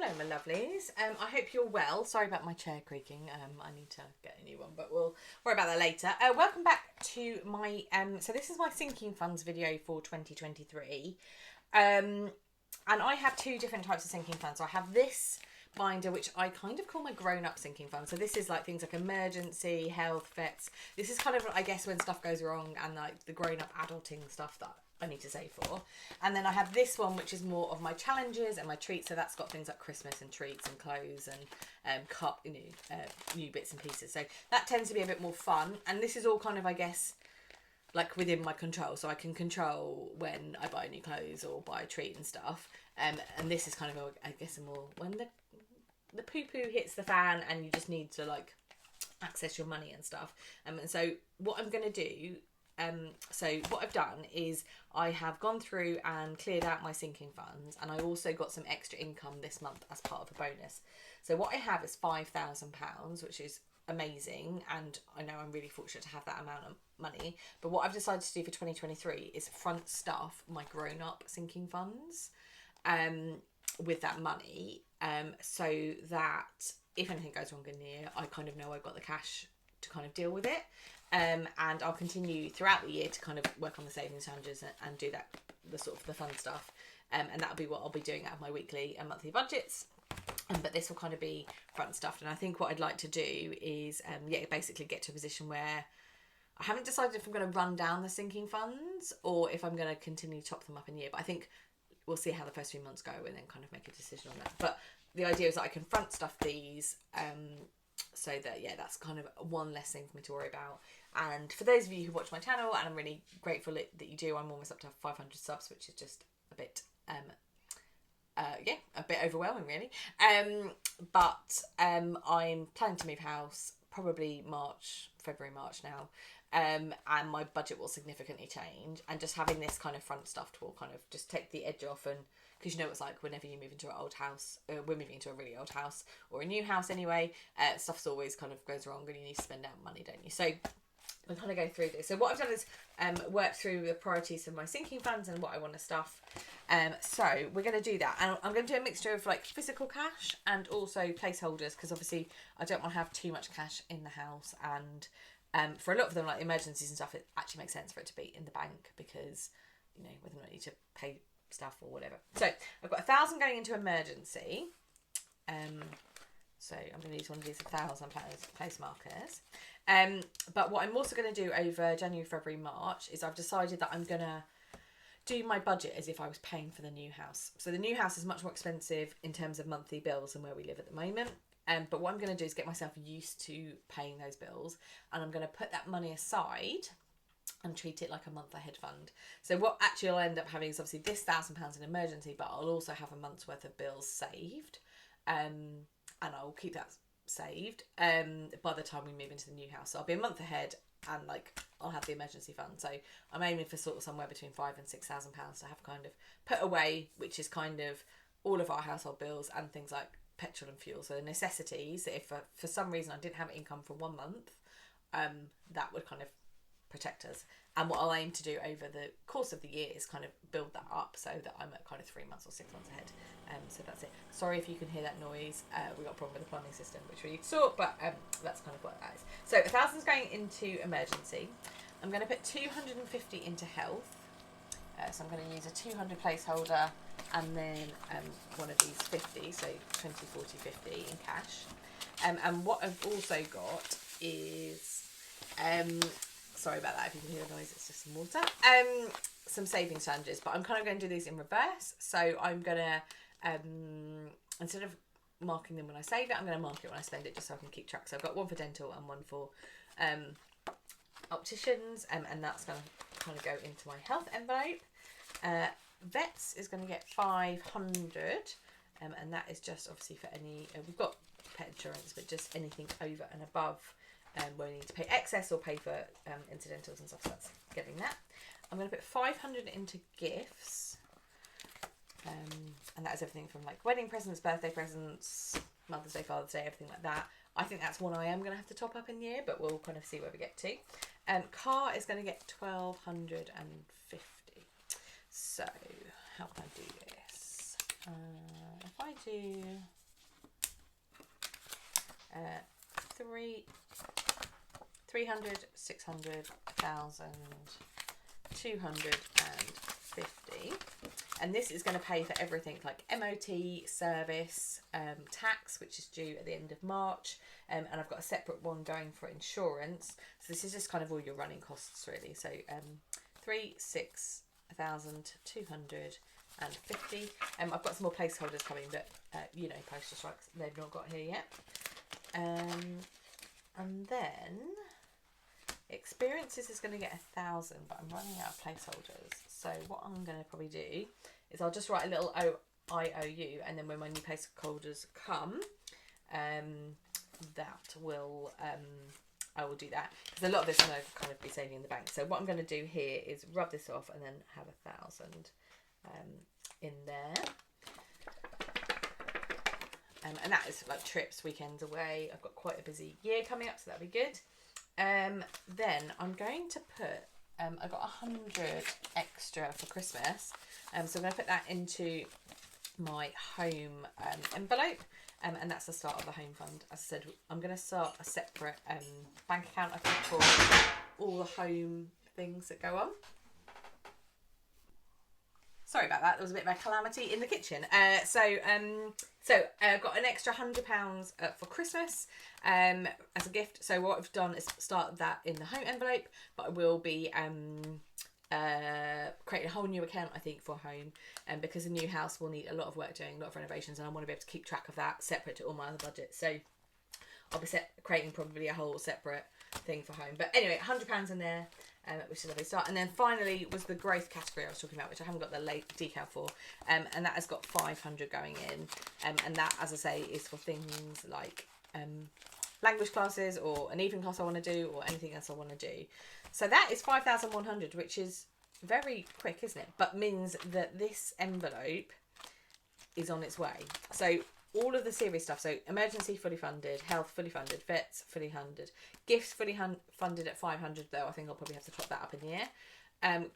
Hello my lovelies, I hope you're well. Sorry about my chair creaking, I need to get a new one, but we'll worry about that later. Welcome back to my, so this is my sinking funds video for 2023, and I have two different types of sinking funds. So I have this binder, which I kind of call my grown-up sinking fund. So this is like things like emergency, health, vets. This is kind of, I guess, when stuff goes wrong and like the grown-up adulting stuff that I need to save for. And then I have this one, which is more of my challenges and my treats. So that's got things like Christmas and treats and clothes and new bits and pieces. So that tends to be a bit more fun. And this is all kind of, I guess, like within my control. So I can control when I buy new clothes or buy a treat and stuff. And this is kind of, I guess, a more when the poo-poo hits the fan and you just need to like access your money and stuff. And so what I'm going to do, so what I've done is I have gone through and cleared out my sinking funds, and I also got some extra income this month as part of a bonus. So what I have is £5,000, which is amazing, and I know I'm really fortunate to have that amount of money. But what I've decided to do for 2023 is front stuff my grown-up sinking funds with that money, so that if anything goes wrong in the year, I kind of know I've got the cash to kind of deal with it. And I'll continue throughout the year to kind of work on the savings challenges and do that, the sort of the fun stuff. And that'll be what I'll be doing out of my weekly and monthly budgets. But this will kind of be front stuff. And I think what I'd like to do is, basically get to a position where I haven't decided if I'm going to run down the sinking funds or if I'm going to continue to top them up in a year. But I think we'll see how the first few months go and then kind of make a decision on that. But the idea is that I can front stuff these, so that, that's kind of one less thing for me to worry about. And for those of you who watch my channel, and I'm really grateful that you do, I'm almost up to 500 subs, which is just a bit, a bit overwhelming really. But I'm planning to move house probably February, March now. And my budget will significantly change, and just having this kind of front stuff will kind of just take the edge off. And because you know it's like whenever you move into an old house, we're moving into a really old house or a new house anyway, stuff's always kind of goes wrong and you need to spend out money, don't you? So I'm kind of going through this. So what I've done is work through the priorities of my sinking funds and what I want to stuff. So we're going to do that, and I'm going to do a mixture of like physical cash and also placeholders, because obviously I don't want to have too much cash in the house. And for a lot of them, like emergencies and stuff, it actually makes sense for it to be in the bank, because you know, whether or not you need to pay stuff or whatever. So I've got 1,000 going into emergency. So I'm going to use one of these 1,000 place markers. But what I'm also going to do over January, February, March is I've decided that I'm going to do my budget as if I was paying for the new house. So the new house is much more expensive in terms of monthly bills than where we live at the moment. But what I'm going to do is get myself used to paying those bills, and I'm going to put that money aside and treat it like a month ahead fund. So what actually I'll end up having is obviously this £1,000 in emergency, but I'll also have a month's worth of bills saved. And I'll keep that saved by the time we move into the new house. So I'll be a month ahead, and like I'll have the emergency fund. So I'm aiming for sort of somewhere between £5,000 and £6,000 to have kind of put away, which is kind of all of our household bills and things like petrol and fuel. So the necessities, if for some reason I didn't have income for 1 month, that would kind of protect us. And what I'll aim to do over the course of the year is kind of build that up so that I'm at kind of 3 months or 6 months ahead. So that's it. Sorry if you can hear that noise. We got a problem with the plumbing system, which we need to sort, but that's kind of what that is. So 1,000's going into emergency. I'm going to put 250 into health. So I'm going to use a 200 placeholder and then one of these 50, so 20, 40, 50 in cash. And what I've also got is, sorry about that if you can hear the noise, it's just some water. Some savings challenges, but I'm kind of going to do these in reverse. So I'm going to, instead of marking them when I save it, I'm going to mark it when I spend it, just so I can keep track. So I've got one for dental and one for opticians, and that's going to kind of go into my health envelope. Vets is going to get 500, and that is just obviously for any, we've got pet insurance, but just anything over and above where we need to pay excess or pay for incidentals and stuff, so that's getting that. I'm going to put 500 into gifts, and that is everything from like wedding presents, birthday presents, Mother's Day, Father's Day, everything like that. I think that's one I am going to have to top up in the year, but we'll kind of see where we get to. Car is going to get 1,250. So how can I do this? If I do 300, 600, 1,000, 250, and this is going to pay for everything like MOT, service, tax, which is due at the end of March, and I've got a separate one going for insurance. So this is just kind of all your running costs really. So 3,600,250. I've got some more placeholders coming, but you know, postal strikes, they've not got here yet. And then experiences is going to get 1,000, but I'm running out of placeholders. So what I'm going to probably do is I'll just write a little IOU, and then when my new placeholders come, that will I will do that, because a lot of this I'm going to kind of be saving in the bank. So what I'm going to do here is rub this off and then have 1,000 in there. And that is like trips, weekends away. I've got quite a busy year coming up, so that'll be good. Then I'm going to put, I got 100 extra for Christmas. So I'm going to put that into my home envelope. And that's the start of the home fund. As I said, I'm going to start a separate bank account, I think, for all the home things that go on. Sorry about that. There was a bit of a calamity in the kitchen. So I've got an extra £100 for Christmas as a gift. So what I've done is start that in the home envelope, but I will be creating a whole new account, I think, for home, because the new house will need a lot of work doing, a lot of renovations, and I want to be able to keep track of that separate to all my other budgets. So I'll be creating probably a whole separate thing for home. But anyway, £100 in there. Which is a lovely start. And then finally was the growth category I was talking about, which I haven't got the late decal for, and that has got 500 going in, and that, as I say, is for things like language classes or an evening class I want to do, or anything else I want to do. So that is 5,100, which is very quick, isn't it? But means that this envelope is on its way. So all of the serious stuff, so emergency fully funded, health fully funded, vets fully funded, gifts fully funded at 500, though I think I'll probably have to top that up in the year.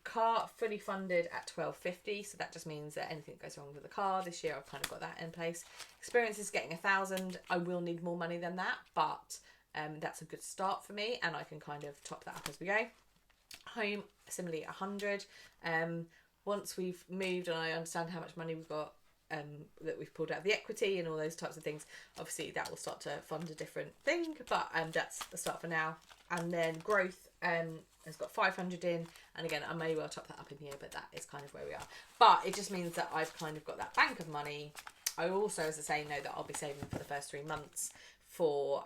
Car fully funded at 1,250, so that just means that anything that goes wrong with the car this year, I've kind of got that in place. Experience is getting 1,000. I will need more money than that, but that's a good start for me, and I can kind of top that up as we go. Home, similarly 100. Once we've moved and I understand how much money we've got, that we've pulled out of the equity and all those types of things, obviously that will start to fund a different thing, but that's the start for now. And then growth has got 500 in, and again I may well top that up in here, but that is kind of where we are. But it just means that I've kind of got that bank of money. I also, as I say, know that I'll be saving for the first 3 months for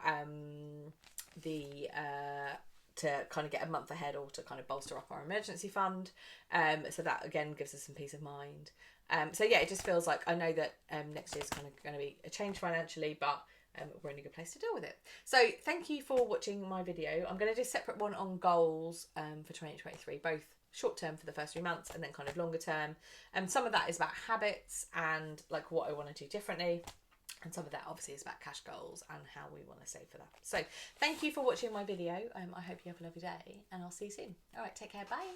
to kind of get a month ahead, or to kind of bolster up our emergency fund. So that again gives us some peace of mind. So yeah, it just feels like I know that next year is kind of going to be a change financially, but we're in a good place to deal with it. So thank you for watching my video. I'm going to do a separate one on goals for 2023, both short term for the first 3 months and then kind of longer term. Some of that is about habits and like what I want to do differently. And some of that obviously is about cash goals and how we want to save for that. So thank you for watching my video. I hope you have a lovely day, and I'll see you soon. All right, take care. Bye.